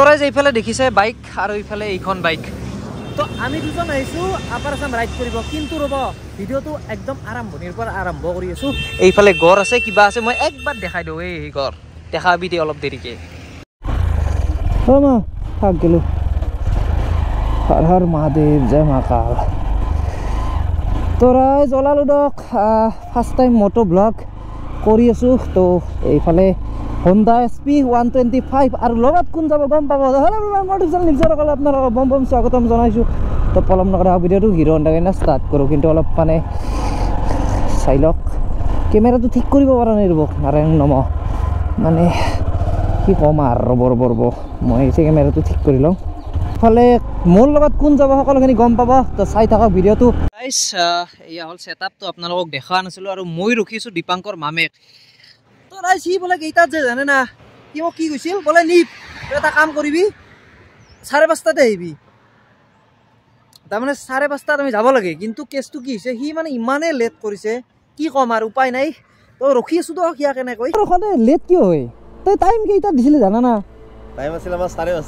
তোৰাই যে এইফালে দেখিছে বাইক আৰু এইফালে এইখন বাইক তো আমি দুজন আহিছোঁ আপাৰ আছাম ৰাইড কৰিব কিন্তু ৰ'ব ভিডিঅ'টো একদম আৰম্ভণিৰ পৰা আৰম্ভ কৰি আছোঁ এইফালে গড় আছে কিবা আছে মই একবাৰ দেখাই দিওঁ এই গড় দেখাবি দে অলপ দেৰিকে থাক গেলো হৰ হৰ মহাদেৱ জয় মহাকাল তোৰাই জ্বলালোঁ দক ফাৰ্ষ্ট টাইম মটো ব্লগ কৰি আছোঁ তো এইফালে Honda SP 125 আৰু লগত কোন যাব গম পাব নিশ্চয় আপোনালোকক বম বম স্বাগতম জনাইছোঁ তো পলম নকৰা ভিডিঅ'টো হিৰ' হণ্ডা কাৰণে ষ্টাৰ্ট কৰোঁ কিন্তু অলপ মানে চাই লওক কেমেৰাটো ঠিক কৰিব পৰা নাই ৰ'ব নাৰায়ণ নম মানে কি ক'ম আৰু ৰ'ব মই এই কেমেৰাটো ঠিক কৰি লওঁ ইফালে মোৰ লগত কোন যাব সকলোখিনি গম পাব তো চাই থাকক ভিডিঅ'টো গাইজ এয়া হ'ল ছেটআপটো আপোনালোকক দেখা নাছিলোঁ আৰু মই ৰখিছোঁ দীপাংকৰ মামেক তো ৰাইজ সি বোলে কেইটাত যে জানে না সি মোক কি কৈছিল বোলে নিপ তই এটা কাম কৰিবি 5:30 আহিবি তাৰমানে 5:30 আমি যাব লাগে কিন্তু কেছটো কি হৈছে সি মানে ইমানেই লেট কৰিছে কি ক'ম আৰু উপায় নাই তো ৰখি আছোঁ তো সিয়া কেনেকৈ সদায় লেট কিয় হয় তই টাইম কেইটা দিছিলি জানা না টাইম আছিল আমাৰ 5:30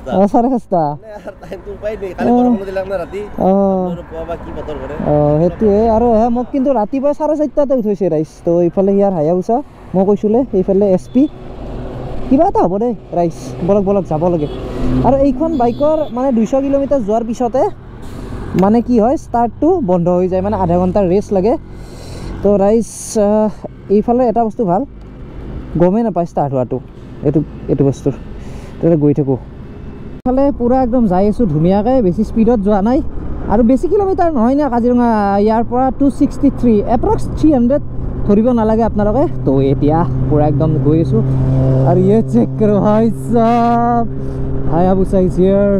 টাইমটো উপায় নাই কালি বৰষুণ দিলাক না ৰাতি আৰু পোৱা কি বতৰ কৰে হেতুৱে আৰু মোক কিন্তু ৰাতিপুৱা 4:30 উঠাইছে ৰাইজ তো ইফালে ইয়াৰ হায়াবুছা মই কৈছিলে এইফালে SP কিবা এটা হ'ব দে ৰাইজ বলক যাব লাগে আৰু এইখন বাইকৰ মানে 200 কিলোমিটাৰ যোৱাৰ পিছতে মানে কি হয় ষ্টাৰ্টটো বন্ধ হৈ যায় মানে আধা ঘণ্টাৰ ৰেষ্ট লাগে তো ৰাইজ এইফালে এটা বস্তু ভাল গমেই নাপায় ষ্টাৰ্ট হোৱাটো এইটো বস্তুৰ তেতিয়া গৈ থাকোঁ এইফালে পূৰা একদম যাই আছোঁ ধুনীয়াকৈ বেছি স্পীডত যোৱা নাই আৰু বেছি কিলোমিটাৰ নহয় না কাজিৰঙা ইয়াৰ পৰা 263 এপ্ৰক্স 300 ধৰিব নালাগে আপোনালোকে তো এতিয়া পূৰা একদম গৈ আছোঁ আৰু ইয়ে চেক কৰোঁ ভাই সাব হায়াবুছা ইজ হিয়াৰ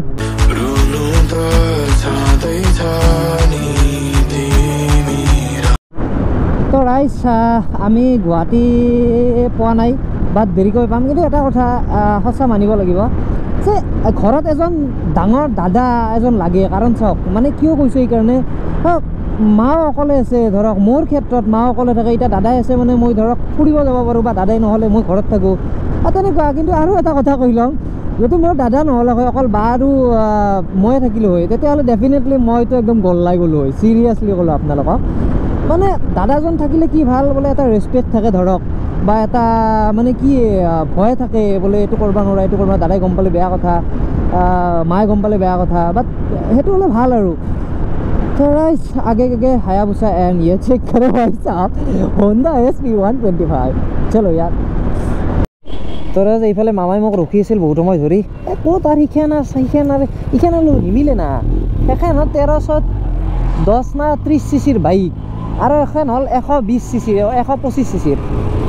তো ৰাইজ আমি গুৱাহাটী পোৱা নাই বাট দেৰিকৈ পাম কিন্তু এটা কথা সঁচা মানিব লাগিব যে ঘৰত এজন ডাঙৰ দাদা এজন লাগে কাৰণ চাওক মানে কিয় কৈছোঁ এইকাৰণে মাও অকলে আছে ধৰক মোৰ ক্ষেত্ৰত মা অকলে থাকে এতিয়া দাদাই আছে মানে মই ধৰক ফুৰিব যাব পাৰোঁ বা দাদাই নহ'লে মই ঘৰত থাকোঁ তেনেকুৱা কিন্তু আৰু এটা কথা কৈ লওঁ যদি মোৰ দাদা নহ'লে হয় অকল বা আৰু মই থাকিলোঁ হয় তেতিয়াহ'লে ডেফিনেটলি মইতো একদম গল্লাই গ'লোঁ হয় চিৰিয়াছলি ক'লোঁ আপোনালোকক মানে দাদাজন থাকিলে কি ভাল বোলে এটা ৰেচপেক্ট থাকে ধৰক বা এটা মানে কি ভয় থাকে বোলে এইটো কৰিব নোৱাৰা এইটো কৰিব দাদাই গম পালে বেয়া কথা মায়ে গম পালে বেয়া কথা বাট সেইটো হ'লে ভাল আৰু तो राइज आगे हायाबुसा एंड ये चेक करो भाई साहब Honda SP 125 चलो यार तो राइज এইফালে মামাই মোক ৰখি আছিল বহুত সময় ধৰি ক'ত আৰু ইখান নিমিলে না এখন হ'ল 1310 না 30 চিচিৰ বাইক আৰু এখন হ'ল 120 চিচি 125 চিচিৰ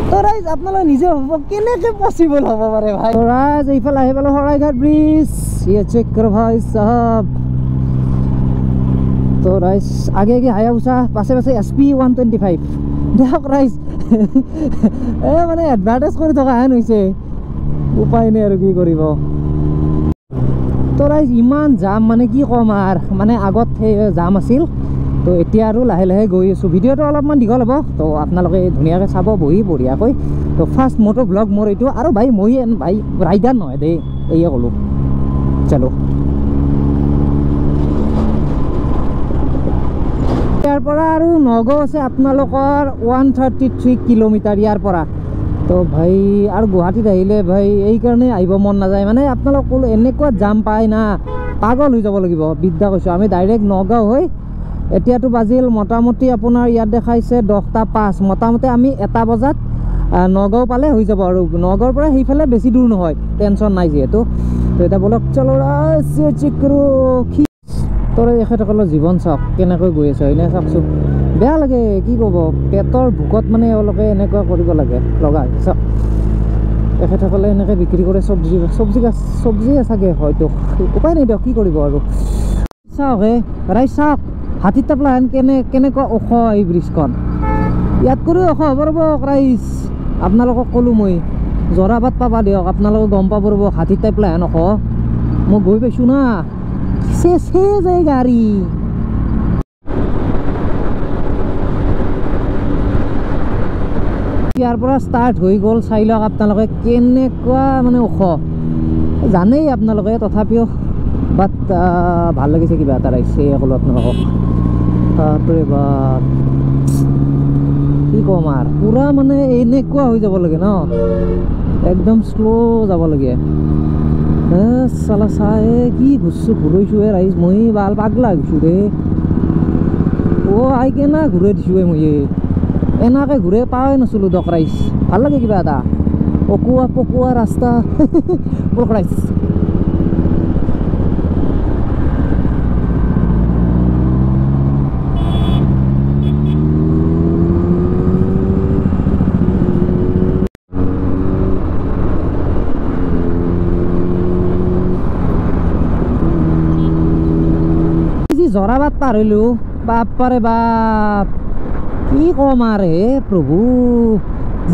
তো ৰাইজ আপোনালোকে নিজে ভাবক কেনেকৈ পচিবল হ'ব পাৰে ভাই তো ৰাইজ এইফালে আহি পালোঁ শৰাইঘাট ব্ৰিজ ये चेक करो भाई साहब तो राइज आगे हायाबुसा पासे SP 125 देखक राइज মানে এডভাৰটাইজ কৰি থকা হেন হৈছে উপায় নাই আৰু কি কৰিব তো ৰাইজ ইমান জাম মানে কি ক'ম আৰু মানে আগত সেই জাম আছিল তো এতিয়া আৰু লাহে লাহে গৈ আছোঁ ভিডিঅ'টো অলপমান দীঘল হ'ব তো আপোনালোকে ধুনীয়াকৈ চাব বহি বঢ়িয়াকৈ তো ফাৰ্ষ্ট মটো ব্লগ মোৰ এইটো আৰু ভাই মই ভাই ৰাইডাৰ নহয় দেই এয়ে ক'লোঁ চলো ইয়াৰ পৰা আৰু নগাঁও আছে আপোনালোকৰ 133 কিলোমিটাৰ ইয়াৰ পৰা তো ভাই আৰু গুৱাহাটীত আহিলে ভাই এইকাৰণে আহিব মন নাযায় মানে আপোনালোক ক'লো এনেকুৱা জাম পায় না পাগল হৈ যাব লাগিব বিদ্যা কৈছোঁ আমি ডাইৰেক্ট নগাঁও হৈ এতিয়াতো বাজিল মোটামুটি আপোনাৰ ইয়াত দেখাইছে 10:05 মোটামুটি আমি 1 বজাত নগাঁও পালে হৈ যাব আৰু নগাঁৱৰ পৰা সেইফালে বেছি দূৰ নহয় টেনশ্যন নাই যিহেতু তো এতিয়া বলক চলো চেক কৰোঁ তোৰ এখেতসকলৰ জীৱন চাওক কেনেকৈ গৈ আছে হয়নে চাওকচোন বেয়া লাগে কি ক'ব পেটৰ ভোকত মানে এওঁলোকে এনেকুৱা কৰিব লাগে লগাই চাওক এখেতসকলে এনেকৈ বিক্ৰী কৰে চব্জি চাগে হয়তো উপায় নাই দিয়ক কি কৰিব আৰু চাওক ৰাইজ চাওক হাতীৰ টাপলা হেন কেনেকুৱা ওখ এই ব্ৰিজখন ইয়াত কৰি ওখ হ'ব ৰ'ব ৰাইজ আপোনালোকক ক'লোঁ মই জৰাবাদ পাবা দিয়ক আপোনালোকে গম পাব ৰ'ব হাতীৰ টাপলা হেন ওখ মই গৈ পাইছোঁ না से যায় গাড়ী ইয়াৰ পৰা ষ্টাৰ্ট হৈ গ'ল চাই লওক আপোনালোকে কেনেকুৱা মানে ওখ জানেই আপোনালোকে, তথাপিও বাট ভাল লাগিছে কিবা এটা ৰাইজ এই অকল আপোনালোকক। বাপৰে বাপ কি ক'ম আৰু, পূৰা মানে এনেকুৱা হৈ যাব লাগে ন, একদম শ্ল' যাব লাগে। চালা চাই কি ঘূৰাইছোঁ ৰাইজ, মই ভাল পাগলা হৈছোঁ ৰে। আই কেনা ঘূৰাই দিছোঁ মই, এনেকৈ ঘূৰাই পাই নাছিলোঁ দক ৰাইজ। ভাল লাগে কিবা এটা, অকোৱা পকোৱা ৰাস্তা বক ৰাইজ। জৰাবাদ পাৰ হলোঁ, বাপৰে বাপ কি ক'ম আৰু হে প্ৰভু।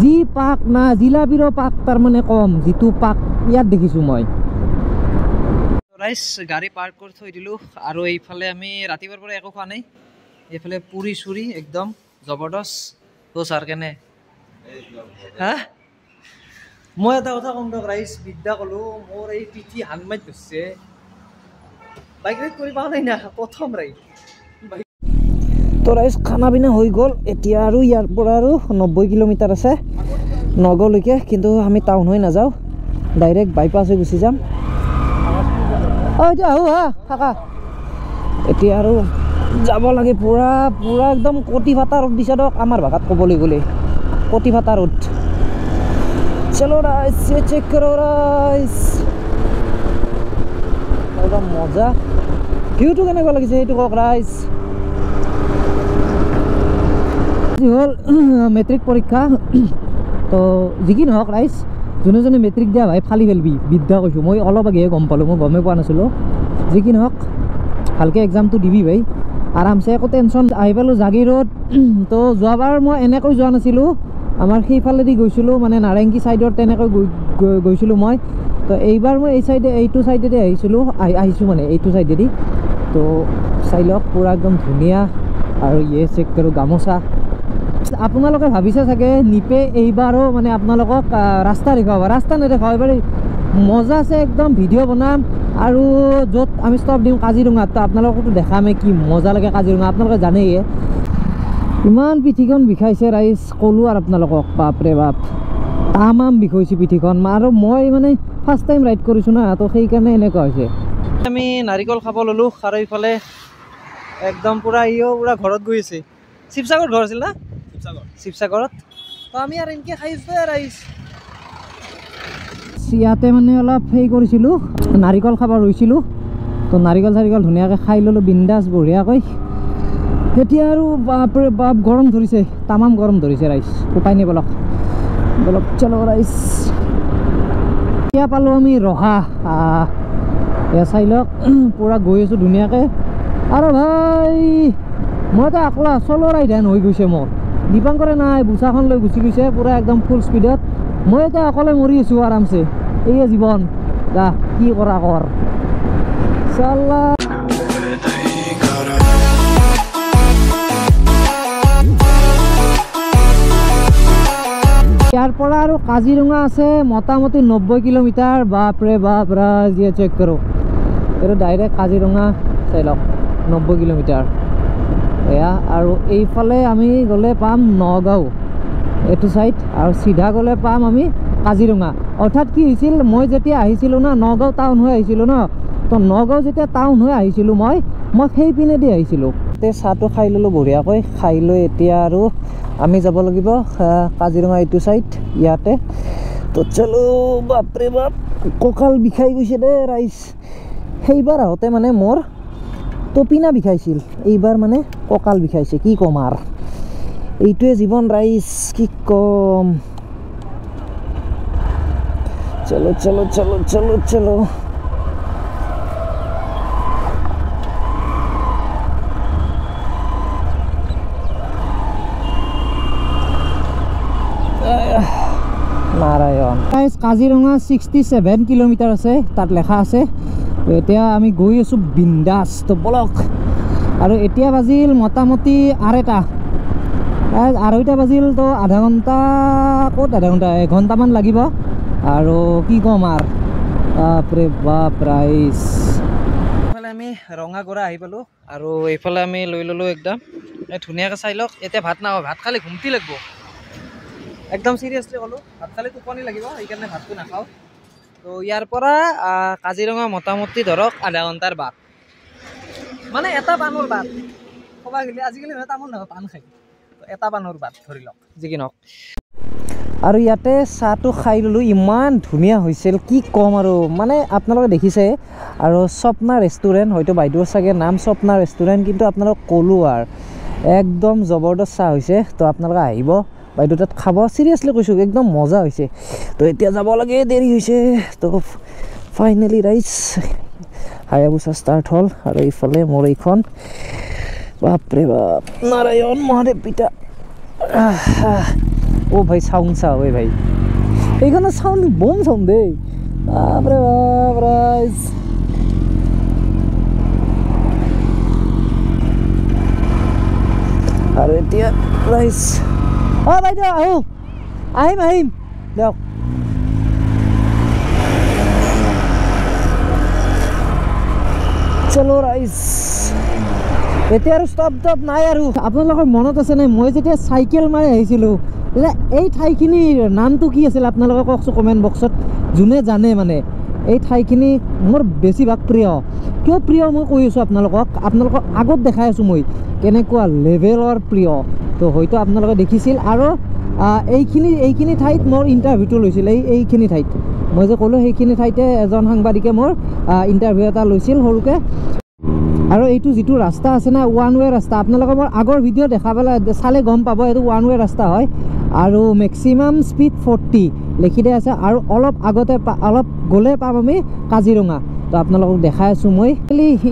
যি পাক না জিলাপিৰো পাক তাৰমানে কম, যিটো পাক ইয়াত দেখিছোঁ মই। ৰাইজ গাড়ী পাৰ্ক কৰি থৈ দিলোঁ, আৰু এইফালে আমি ৰাতিপুৱাৰ পৰা একো খোৱা নাই। এইফালে পুৰি চুৰি একদম জবৰদস্ত। তো ছাৰ কেনে হা, মই এটা কথা ক'ম দিয়ক ৰাইজ, বিদ্যা ক'লোঁ মোৰ এই পিঠি হানমাইত ধৰিছে। বাইক ৰাইড কৰি পোৱা নাই না, প্ৰথম ৰাইড। তো ৰাইজ খানা পিনা হৈ গ'ল, এতিয়া আৰু ইয়াৰ পৰা আৰু 90 কিলোমিটাৰ আছে নগাঁওলৈকে, কিন্তু আমি টাউন হৈ নাযাওঁ, ডাইৰেক্ট বাইপাছ হৈ গুচি যাম। এতিয়া আহোঁ হা থাকা। এতিয়া আৰু যাব লাগে পূৰা পূৰা একদম কটি ফাটা ৰ'দ দিছে দিয়ক, আমাৰ ভাষাত ক'বলৈ গ'লে কটি ফাটা ৰ'দ। চলো ৰাইজ চেক কৰো ৰাইজ, একদম মজা। ভিউটো কেনেকুৱা লাগিছে সেইটো কওক ৰাইজ। হ'ল মেট্ৰিক পৰীক্ষা, তো যি কি নহওক ৰাইজ, যোনে যোনে মেট্ৰিক দিয়া ভাই ফালি ফেলবি, বিদ্যা কৈছোঁ মই। অলপ আগেহে গম পালোঁ, মই গমেই পোৱা নাছিলোঁ। যি কি নহওক ভালকৈ এক্সামটো দিবি ভাই, আৰামছে, একো টেনশ্যন। আহি পালোঁ জাগিৰোড। তো যোৱাবাৰ মই এনেকৈ যোৱা নাছিলোঁ, আমাৰ সেইফালেদি গৈছিলোঁ, মানে নাৰেংগী ছাইডত তেনেকৈ গৈছিলোঁ মই। তো এইবাৰ মই এই চাইডে, এইটো চাইডেদি আহিছোঁ মানে এইটো চাইডেদি। তো চাই লওক পূৰা একদম ধুনীয়া। আৰু চেক কৰোঁ গামোচা। আপোনালোকে ভাবিছে চাগে নিপে এইবাৰো মানে আপোনালোকক ৰাস্তা দেখাব, ৰাস্তা নেদেখাওঁ, এইবাৰ মজা আছে একদম। ভিডিঅ' বনাম, আৰু য'ত আমি ষ্টপ দিম কাজিৰঙাত, তো আপোনালোকতো দেখামেই কি মজা লাগে কাজিৰঙা, আপোনালোকে জানেই। ইমান পিঠিখন বিষাইছে ৰাইজ, ক'লোঁ আৰু আপোনালোকক, বাপৰে বাপ তামাম বিষাইছে পিঠিখন। আৰু মই মানে ফাৰ্ষ্ট টাইম ৰাইড কৰিছোঁ না, তো সেইকাৰণে এনেকুৱা হৈছে। আমি নাৰিকল খাব ল'লোঁ, আৰু এইফালে একদম পূৰা পূৰা ঘৰত গৈ আছে। শিৱসাগৰত ঘৰ আছিল না, শিৱসাগৰত। তো আমি আৰু এনেকৈ খাইছোঁ ৰাইজ। ইয়াতে মানে অলপ হেৰি কৰিছিলোঁ, নাৰিকল খাব ৰৈছিলোঁ। তো নাৰিকল চাৰিকল ধুনীয়াকৈ খাই ল'লোঁ বিন্দাছ বঢ়িয়াকৈ। এতিয়া আৰু বাপৰে বাপ গৰম ধৰিছে, তামাম গৰম ধৰিছে ৰাইজ, উপায় নাই বলক বলক চলো ৰাইজ। এতিয়া পালোঁ আমি ৰহা, এয়া চাই লওক পূৰা গৈ আছোঁ ধুনীয়াকৈ। আৰু ভাই মইতো আকলা চলো ৰাইড হেন হৈ গৈছে মোৰ। দীপাংকৰে নাই, বুচাখন লৈ গুচি গৈছে পূৰা একদম ফুল স্পীডত। মই এতিয়া অকলে মৰি আছোঁ আৰামছে, এইয়ে জীৱন, যা কি কৰা কৰ চাল্লা। ইয়াৰ পৰা আৰু কাজিৰঙা আছে মোটামুটি 90 কিলোমিটাৰ। বাপৰে বাপ ৰাইজ চেক কৰোঁ, এইটো ডাইৰেক্ট কাজিৰঙা চাই লওক, 90 কিলোমিটাৰ এয়া। আৰু এইফালে আমি গ'লে পাম নগাঁও এইটো চাইড, আৰু চিধা গ'লে পাম আমি কাজিৰঙা। অৰ্থাৎ কি হৈছিল, মই যেতিয়া আহিছিলোঁ না, নগাঁও টাউন হৈ আহিছিলোঁ ন, তো নগাঁও যেতিয়া টাউন হৈ আহিছিলোঁ মই সেইপিনেদি আহিছিলোঁ। তাতে চাহটো খাই ল'লোঁ বঢ়িয়াকৈ, খাই লৈ এতিয়া আৰু আমি যাব লাগিব কাজিৰঙা এইটো চাইড ইয়াতে। তো চলো, বাপৰে বাপ কঁকাল বিষাই গৈছে দে ৰাইজ। সেইবাৰ আহোঁতে মানে মোৰ টপিনা বিষাইছিল, এইবাৰ মানে কঁকাল বিষাইছে, কি ক'ম আৰু, এইটোৱে জীৱন ৰাইজ, কি ক'ম। চলো চলো চলো চলো চলো। নাৰায়ণ কাজিৰঙা 67 কিলোমিটাৰ আছে, তাত লেখা আছে। এতিয়া আমি গৈ আছোঁ বিন্দাছ, তো বলক। আৰু এতিয়া বাজিল মোটামুটি 2:30 বাজিল। তো আধা ঘণ্টা ক'ত, আধা ঘণ্টা 1 ঘণ্টামান লাগিব। আৰু কি ক'ম আৰু, বাপৰে বাপ ৰাইজ এইফালে আমি ৰঙাগড়া আহি পালোঁ আৰু এইফালে আমি লৈ ল'লোঁ একদম ধুনীয়াকৈ চাই লওক এতিয়া ভাত নাখাওঁ ভাত খালে ঘুমটি লাগিব একদম চিৰিয়াছলি ক'লোঁ ভাত খালে টোপনি লাগিব সেইকাৰণে ভাতটো নাখাওঁ তো ইয়াৰ পৰা কাজিৰঙা মোটামুটি ধৰক আধা ঘণ্টাৰ বাট মানে এটা পাণৰ বাট ক'বা গ'লে আজিকালি নহয় তামোল নহয় পাণ খায় এটা পাণৰ বাট ধৰি লওক যি কি নহওক আৰু ইয়াতে চাহটো খাই ল'লোঁ ইমান ধুনীয়া হৈছিল কি ক'ম আৰু মানে আপোনালোকে দেখিছে আৰু স্বপ্না ৰেষ্টুৰেণ্ট হয়তো বাইদেউৰ চাগে নাম স্বপ্না ৰেষ্টুৰেণ্ট কিন্তু আপোনালোকক ক'লোঁ আৰু একদম জবৰদস্ত চাহ হৈছে তো আপোনালোকে আহিব বাইদেউ তাত খাব চিৰিয়াছলি কৈছোঁ একদম মজা হৈছে তো এতিয়া যাব লাগে দেৰি হৈছে তো ফাইনেলি ৰাইজ হায়াবুছা ষ্টাৰ্ট হ'ল আৰু এইফালে মোৰ এইখন বাপৰে বাপ নাৰায়ণ মহাদেৱ পিতা ও ভাই সাউন্ড চাও ওই ভাই এইখানে সাউন্ড বম সাউন্ড দেই বাপরে বাপ রাইজ আর এতিয়া রাইজ ও ভাই দাও আহো আহিম দাও চলো রাইজ এতিয়া আৰু ষ্টপ নাই আৰু আপোনালোকৰ মনত আছে নাই মই যেতিয়া চাইকেল মাৰি আহিছিলোঁ এই ঠাইখিনিৰ নামটো কি আছিল আপোনালোকে কওকচোন কমেণ্ট বক্সত যোনে জানে মানে এই ঠাইখিনি মোৰ বেছিভাগ প্ৰিয় কিয় প্ৰিয় মই কৈ আছোঁ আপোনালোকক আগত দেখাই আছোঁ মই কেনেকুৱা লেভেলৰ প্ৰিয় তো হয়তো আপোনালোকে দেখিছিল আৰু এইখিনি ঠাইত মোৰ ইণ্টাৰভিউটো লৈছিল এইখিনি ঠাইত মই যে ক'লোঁ সেইখিনি ঠাইতে এজন সাংবাদিকে মোৰ ইণ্টাৰভিউ এটা লৈছিল সৰুকৈ আৰু এইটো যিটো ৰাস্তা আছে না ওৱান ৱে ৰাস্তা আপোনালোকে মোৰ আগৰ ভিডিঅ' দেখা পেলাই চালে গম পাব এইটো ওৱান ৱে ৰাস্তা হয় আৰু মেক্সিমাম স্পীড 40 লিখি দিয়া আছে আৰু অলপ আগতে অলপ গ'লে পাম আমি কাজিৰঙা তো আপোনালোকক দেখাই আছোঁ মই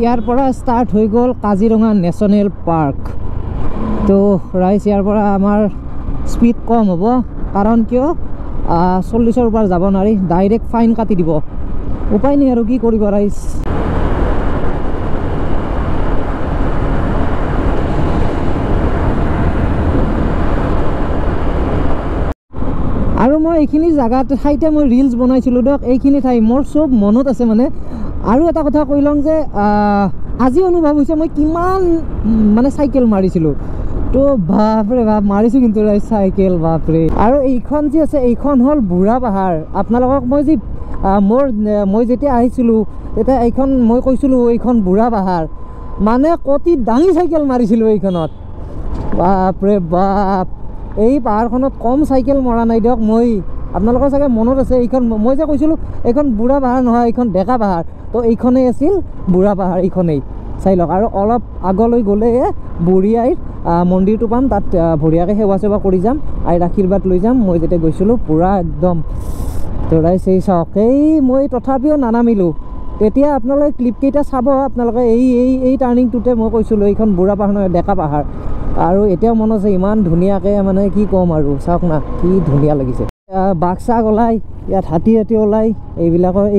ইয়াৰ পৰা ষ্টাৰ্ট হৈ গ'ল কাজিৰঙা নেশ্যনেল পাৰ্ক তো ৰাইজ ইয়াৰ পৰা আমাৰ স্পীড কম হ'ব কাৰণ কিয় 40ৰ ওপৰত যাব নোৱাৰি ডাইৰেক্ট ফাইন কাটি দিব উপায় নাই আৰু কি কৰিব ৰাইজ আৰু মই এইখিনি জাগাত ঠাইতে মই ৰিলছ বনাইছিলোঁ দিয়ক এইখিনি ঠাই মোৰ চব মনত আছে মানে আৰু এটা কথা কৈ লওঁ যে আজি অনুভৱ হৈছে মই কিমান মানে চাইকেল মাৰিছিলোঁ তো বাপৰে বাপ মাৰিছোঁ কিন্তু চাইকেল বাপৰে আৰু এইখন যি আছে এইখন হ'ল বুঢ়া পাহাৰ আপোনালোকক মই যেতিয়া আহিছিলোঁ তেতিয়া এইখন মই কৈছিলোঁ এইখন বুঢ়া পাহাৰ মানে কতি দাঙি চাইকেল মাৰিছিলোঁ এইখনত বাপৰে বাপ এই পাহাৰখনত কম চাইকেল মৰা নাই দিয়ক মই আপোনালোকৰ চাগে মনত আছে এইখন মই যে কৈছিলোঁ এইখন বুঢ়া পাহাৰ নহয় এইখন ডেকা পাহাৰ তো এইখনেই আছিল বুঢ়া পাহাৰ এইখনেই চাই লওক আৰু অলপ আগলৈ গ'লে বুঢ়ী আইৰ মন্দিৰটো পাম তাত বঢ়িয়াকৈ সেৱা কৰি যাম আইৰ আশীৰ্বাদ লৈ যাম মই যেতিয়া গৈছিলোঁ পূৰা একদম তো ৰাইজ এই চাওক মই তথাপিও নানামিলোঁ তেতিয়া আপোনালোকে ক্লিপকেইটা চাব আপোনালোকে এই টাৰ্ণিংটোতে মই কৈছিলোঁ এইখন বুঢ়া পাহাৰ নহয় ডেকা পাহাৰ আৰু এতিয়াও মনত আছে ইমান ধুনীয়াকৈ মানে কি ক'ম আৰু চাওক না কি ধুনীয়া লাগিছে বাঘ চাঘ ওলাই ইয়াত হাতী ওলাই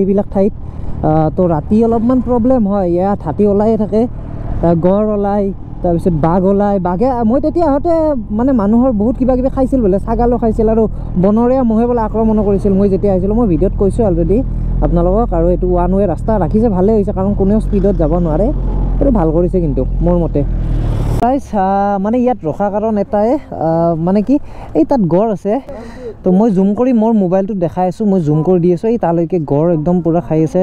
এইবিলাক ঠাইত তো ৰাতি অলপমান প্ৰব্লেম হয় ইয়াত হাতী ওলায়ে থাকে গড় ওলাই তাৰপিছত বাঘ ওলাই বাঘে মই তেতিয়া আহোঁতে মানে মানুহৰ বহুত কিবা কিবি খাইছিল বোলে ছাগালো খাইছিল আৰু বনৰীয়া মহে বোলে আক্ৰমণো কৰিছিল মই যেতিয়া আহিছিলোঁ মই ভিডিঅ'ত কৈছোঁ অলৰেডি আপোনালোকক আৰু এইটো ওৱান ৱে ৰাস্তা ৰাখিছে ভালেই হৈছে কাৰণ কোনেও স্পীডত যাব নোৱাৰে এইটো ভাল কৰিছে কিন্তু মোৰ মতে ৰাইজ মানে ইয়াত ৰখা কাৰণ এটাই মানে কি এই তাত গড় আছে তো মই জুম কৰি মোৰ মোবাইলটোত দেখাই আছোঁ মই জুম কৰি দি আছোঁ এই তালৈকে গড় একদম পূৰা খাই আছে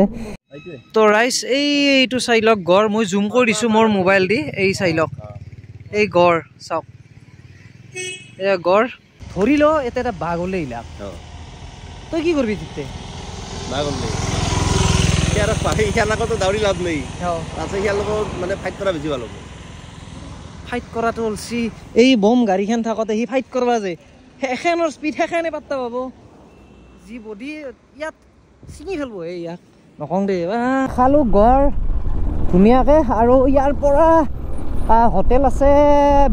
তো ৰাইজ এইটো চাই লওক গড় মই জুম কৰি দিছোঁ মোৰ মোবাইল দি এই চাই লওক এই গড় চাওক এয়া গড় ধৰি ল এতিয়া এটা বাঘ হ'লে ইলাক তই কি কৰিবি তেতিয়া বাঘ হ'লে আৰু সিয়াৰ লগতো দাউৰি লাভ নাই আছে সিয়াৰ লগত মানে ফাইট কৰা বেছি ভাল হ'ব ফাইট কৰাটো অলছি এই বম গাড়ীখন থাকোঁতে সি ফাইট কৰবা যে এখেনৰ স্পীড সেখেনে পাত্তা পাব যি বডি ইয়াত ছিঙি ফেলব ইয়াক নকওঁ দেই খালোঁ গড় ধুনীয়াকৈ আৰু ইয়াৰ পৰা হোটেল আছে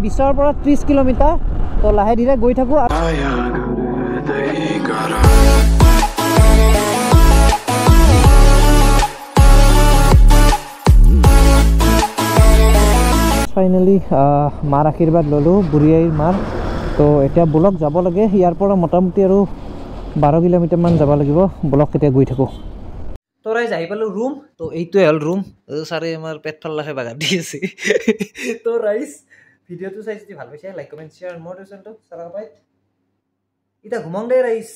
20ৰ পৰা 30 কিলোমিটাৰ তো লাহে ধীৰে গৈ থাকোঁ ফাইনেলি মাৰ আশীৰ্বাদ ল'লোঁ বুঢ়ী আইৰ মাৰ তো এতিয়া ব্লক যাব লাগে ইয়াৰ পৰা মোটামুটি আৰু 12 কিলোমিটাৰমান যাব লাগিব ব্লক এতিয়া গৈ থাকোঁ তো ৰাইজ আহি পালোঁ ৰুম তো এইটোৱে হ'ল ৰুম ছাৰে আমাৰ পেট ফাল্লাখে বাগাৰ দি আছে তো ৰাইজ ভিডিঅ'টো চাই যদি ভাল পাইছে লাইক কমেণ্ট শ্বেয়াৰ মোৰ টিউচনটো চাৰা পাই এতিয়া ঘুমাওঁ দে ৰাইজ